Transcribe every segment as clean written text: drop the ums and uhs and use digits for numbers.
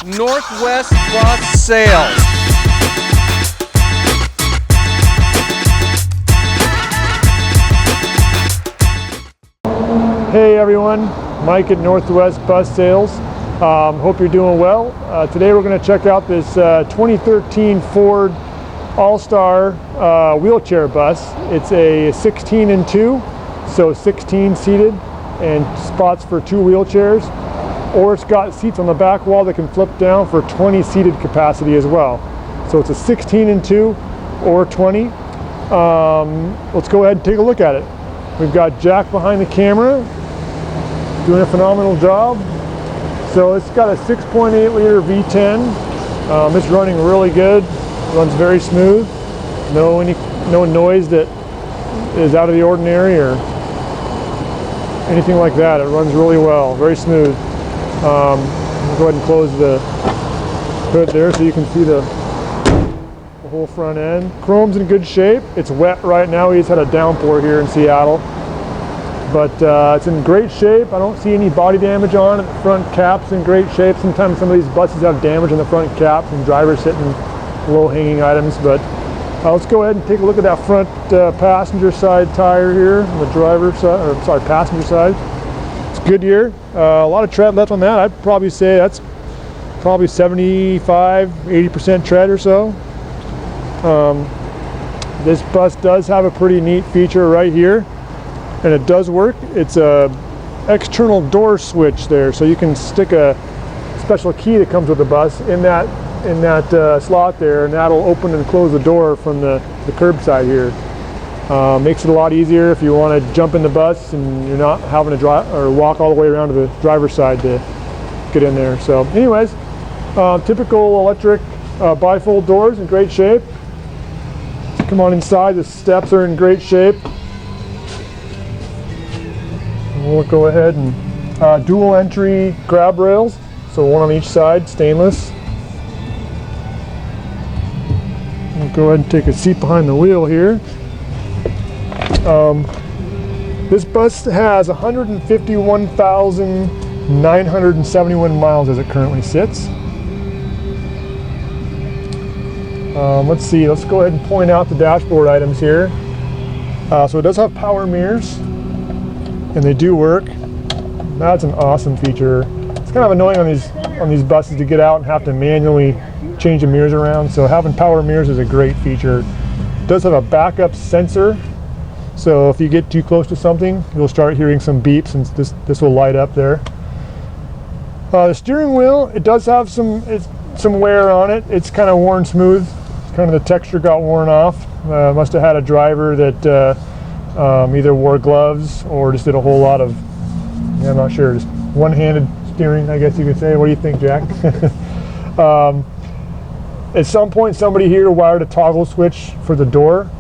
Northwest Bus Sales. Hey everyone, Mike at Northwest Bus Sales. Hope you're doing well. Today we're going to check out this 2013 Ford Allstar wheelchair bus. It's a 16 and 2, so 16 seated and spots for 2 wheelchairs, or it's got seats on the back wall that can flip down for 20 seated capacity as well. So it's a 16 and 2 or 20. Let's go ahead and take a look at it. We've got Jack behind the camera doing a phenomenal job. So it's got a 6.8 liter V10. It's running really good. Runs very smooth. No noise that is out of the ordinary or anything like that. It runs really well, very smooth. We'll go ahead and close the hood there so you can see the whole front end. Chrome's in good shape. It's wet right now. We just had a downpour here in Seattle. But it's in great shape. I don't see any body damage on it. The front cap's in great shape. Sometimes some of these buses have damage on the front cap from drivers hitting low-hanging items. But let's go ahead and take a look at that front passenger side tire here, on the driver's side, or sorry, passenger side. It's Goodyear. A lot of tread left on that. I'd probably say that's probably 75–80% tread or so. This bus does have a pretty neat feature right here. And it does work. It's a external door switch there, so you can stick a special key that comes with the bus in that slot there, and that'll open and close the door from the curbside here. Makes it a lot easier if you want to jump in the bus and you're not having to drive or walk all the way around to the driver's side to get in there. So anyways, typical electric bifold doors in great shape. Come on inside. The steps are in great shape. We'll go ahead and dual entry grab rails, so one on each side, stainless. We'll go ahead and take a seat behind the wheel here. This bus has 151,971 miles as it currently sits. Let's see, let's go ahead and point out the dashboard items here. So it does have power mirrors, and they do work. That's an awesome feature. It's kind of annoying on these buses to get out and have to manually change the mirrors around, so having power mirrors is a great feature. It does have a backup sensor, so if you get too close to something, you'll start hearing some beeps and this will light up there. The steering wheel, it does have some wear on it. It's kind of worn smooth. Kind of the texture got worn off. Must have had a driver that either wore gloves or just did a whole lot of, I'm not sure, just one-handed steering, I guess you could say. What do you think, Jack? At some point, somebody here wired a toggle switch for the door.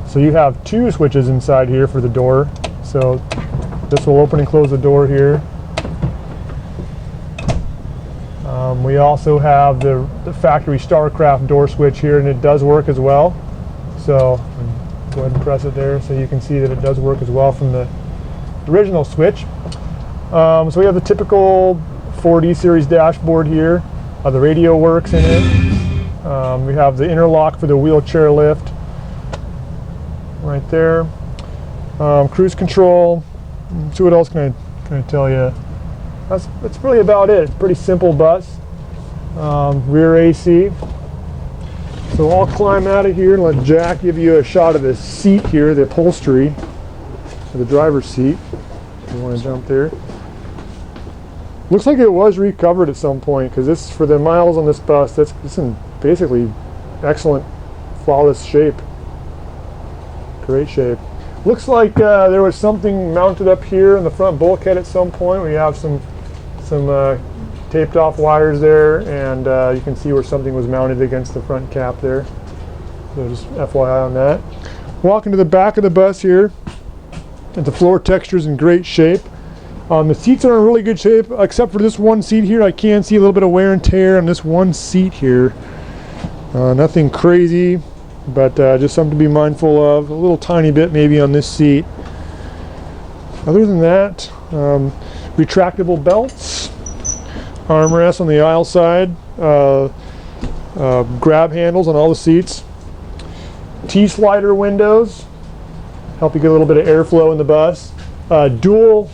So you have 2 switches inside here for the door. So this will open and close the door here. We also have the factory Starcraft door switch here, and it does work as well. So go ahead and press it there so you can see that it does work as well from the original switch. So we have the typical 4D series dashboard here. The radio works in it. We have the interlock for the wheelchair lift right there. Cruise control. So what else can I tell you? That's really about it. It's a pretty simple bus. Rear AC. So I'll climb out of here and let Jack give you a shot of the seat here, the upholstery, for the driver's seat. If you want to jump there. Looks like it was recovered at some point, because this, for the miles on this bus, it's in basically excellent, flawless shape. Great shape. Looks like there was something mounted up here in the front bulkhead at some point. We have some taped off wires there, and you can see where something was mounted against the front cap there. So just FYI on that. Walking to the back of the bus here, and the floor texture is in great shape. The seats are in really good shape, except for this one seat here. I can see a little bit of wear and tear on this one seat here. Nothing crazy, but just something to be mindful of. A little tiny bit maybe on this seat. Other than that, retractable belts. armrests on the aisle side, grab handles on all the seats, T-slider windows, help you get a little bit of airflow in the bus, dual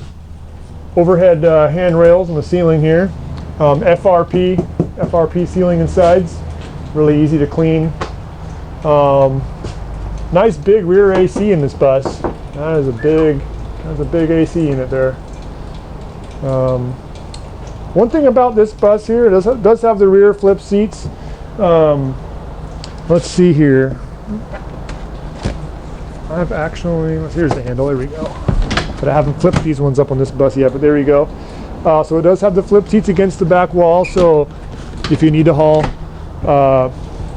overhead handrails on the ceiling here, FRP ceiling and sides, really easy to clean. Nice big rear AC in this bus. That is a big AC unit there. One thing about this bus here, it does have the rear flip seats. Let's see here. Here's the handle, there we go. But I haven't flipped these ones up on this bus yet, but there you go. So it does have the flip seats against the back wall, so if you need to haul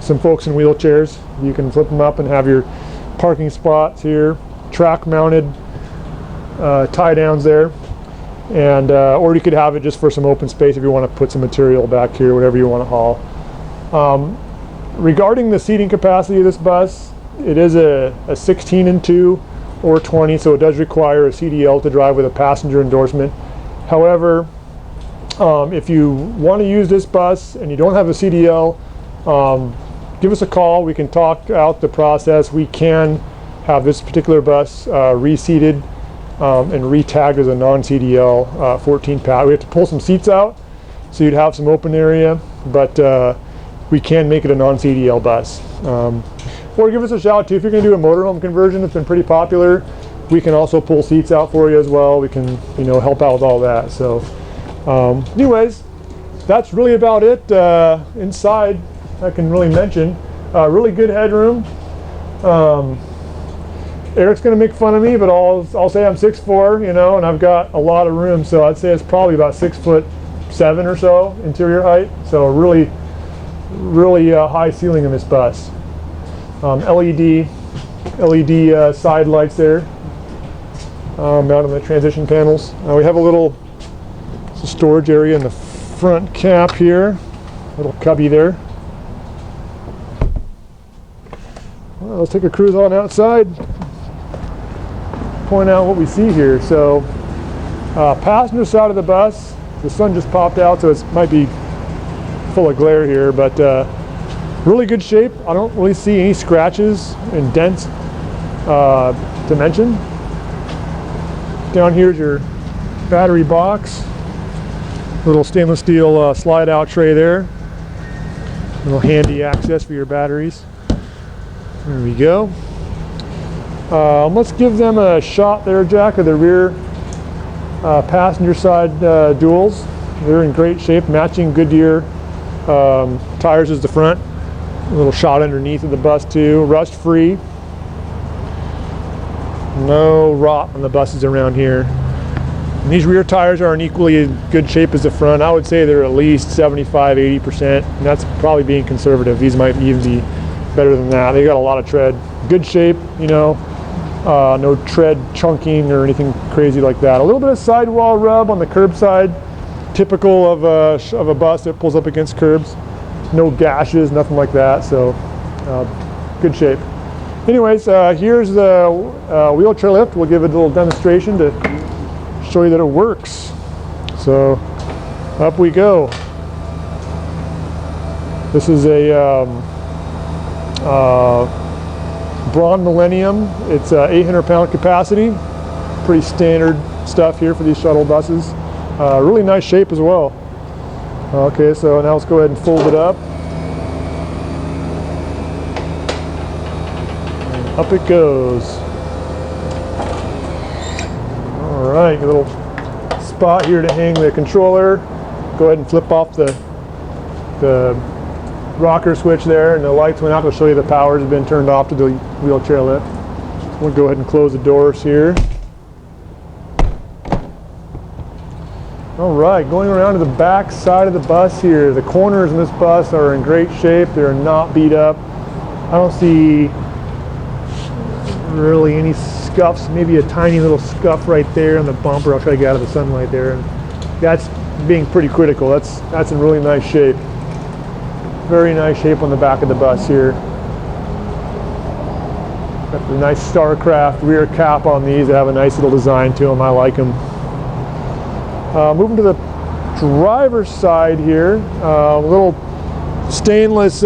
some folks in wheelchairs, you can flip them up and have your parking spots here, track mounted tie downs there. And or you could have it just for some open space if you want to put some material back here, whatever you want to haul. Regarding the seating capacity of this bus, it is a 16 and 2 or 20, so it does require a CDL to drive with a passenger endorsement. However, if you want to use this bus and you don't have a CDL, give us a call. We can talk out the process. We can have this particular bus reseated and re-tagged as a non-CDL 14 pack. We have to pull some seats out, so you'd have some open area, but we can make it a non-CDL bus. Or give us a shout too if you're going to do a motorhome conversion. It's been pretty popular. We can also pull seats out for you as well. We can, help out with all that. So, anyways, that's really about it. Inside, I can really mention really good headroom. Eric's going to make fun of me, but I'll say I'm 6'4", and I've got a lot of room, so I'd say it's probably about 6'7" or so interior height. So really high ceiling in this bus. LED side lights there, mounted on the transition panels. We have a little storage area in the front cap here, little cubby there. Well, let's take a cruise on outside. Point out what we see here. So passenger side of the bus, the sun just popped out, so it might be full of glare here, but really good shape. I don't really see any scratches and dents to mention. Down here's your battery box, little stainless steel slide out tray there, little handy access for your batteries. There we go. Let's give them a shot there, Jack, of the rear passenger side duals. They're in great shape, matching Goodyear tires as the front. A little shot underneath of the bus too, rust free. No rot on the buses around here. And these rear tires are in equally good shape as the front. I would say they're at least 75–80%, and that's probably being conservative. These might even be better than that. They got a lot of tread, good shape, no tread chunking or anything crazy like that. A little bit of sidewall rub on the curb side, typical of a bus that pulls up against curbs. No gashes, nothing like that, so good shape. Anyways, here's the wheelchair lift. We'll give it a little demonstration to show you that it works. So up we go. This is a Braun Millennium. It's 800-pound capacity. Pretty standard stuff here for these shuttle buses. Really nice shape as well. Okay, so now let's go ahead and fold it up. And up it goes. All right, a little spot here to hang the controller. Go ahead and flip off the rocker switch there, and the lights went out to show you the power has been turned off to the wheelchair lift. We'll go ahead and close the doors here. All right, going around to the back side of the bus here. The corners in this bus are in great shape. They're not beat up. I don't see really any scuffs, maybe a tiny little scuff right there on the bumper. I'll try to get out of the sunlight there. And that's being pretty critical. That's in really nice shape. Very nice shape on the back of the bus here. Got the nice Starcraft rear cap on these. They have a nice little design to them. I like them. Moving to the driver's side here, a little stainless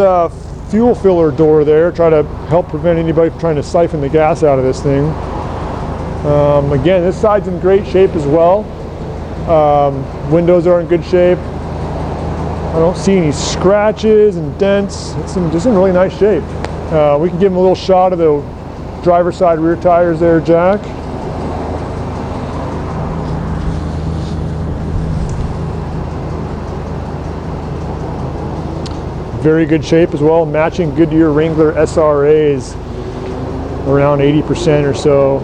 fuel filler door there, try to help prevent anybody from trying to siphon the gas out of this thing. Again, this side's in great shape as well. Windows are in good shape. I don't see any scratches and dents. It's just in really nice shape. We can give them a little shot of the driver's side rear tires there, Jack. Very good shape as well, matching Goodyear Wrangler SRAs, around 80% or so.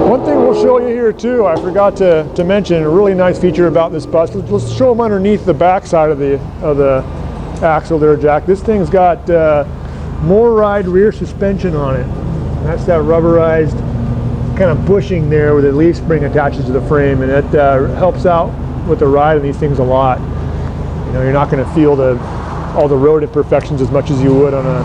One thing we'll show you here too, I forgot to mention, a really nice feature about this bus. Let's show them underneath the back side of the axle there, Jack. This thing's got more ride rear suspension on it. That's that rubberized kind of bushing there where the leaf spring attaches to the frame, and it helps out with the ride on these things a lot. You know, you're not going to feel all the road imperfections as much as you would on a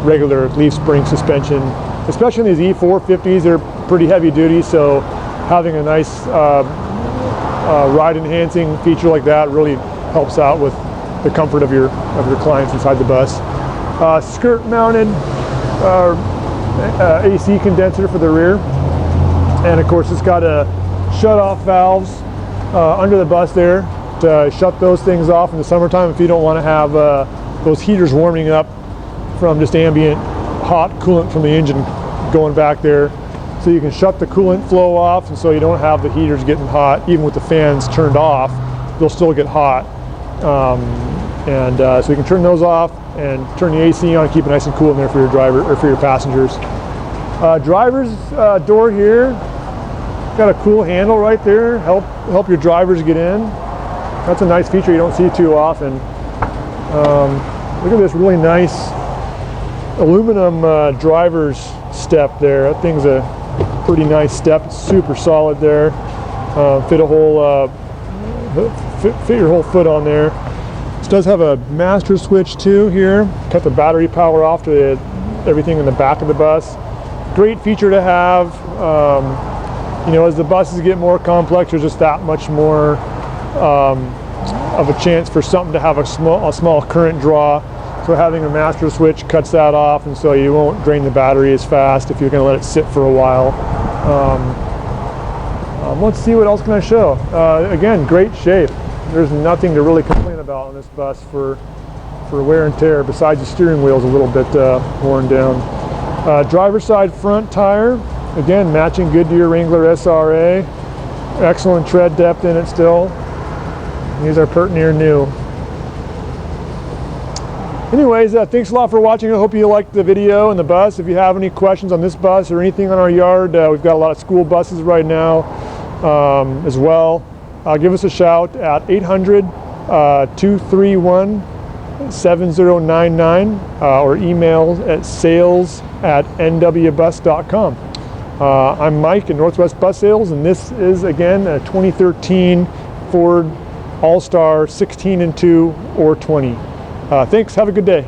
regular leaf spring suspension. Especially in these E450s, they're pretty heavy duty, so having a nice ride enhancing feature like that really helps out with the comfort of your clients inside the bus. Skirt mounted AC condenser for the rear, and of course it's got a shut off valves under the bus there to shut those things off in the summertime if you don't want to have those heaters warming up from just ambient hot coolant from the engine going back there. So you can shut the coolant flow off, and so you don't have the heaters getting hot. Even with the fans turned off, they'll still get hot. So you can turn those off and turn the AC on and keep it nice and cool in there for your driver or for your passengers. Driver's door here, got a cool handle right there, help your drivers get in. That's a nice feature you don't see too often. Look at this really nice aluminum driver's step there. That thing's a pretty nice step. It's super solid there. Fit a whole fit your whole foot on there. This does have a master switch too here. Cut the battery power off to everything in the back of the bus. Great feature to have. You know, as the buses get more complex, there's just that much more of a chance for something to have a small current draw. So having a master switch cuts that off, and so you won't drain the battery as fast if you're going to let it sit for a while. Let's see what else can I show. Again, great shape. There's nothing to really complain about on this bus for wear and tear, besides the steering wheel's a little bit worn down. Driver's side front tire, again matching Goodyear Wrangler SRA. Excellent tread depth in it still. These are pert near new. Anyways, thanks a lot for watching. I hope you liked the video and the bus. If you have any questions on this bus or anything on our yard, we've got a lot of school buses right now as well. Give us a shout at 800-231-7099 or email at sales@nwbus.com. I'm Mike in Northwest Bus Sales, and this is again a 2013 Ford Allstar 16 and 2 or 20. Thanks, have a good day.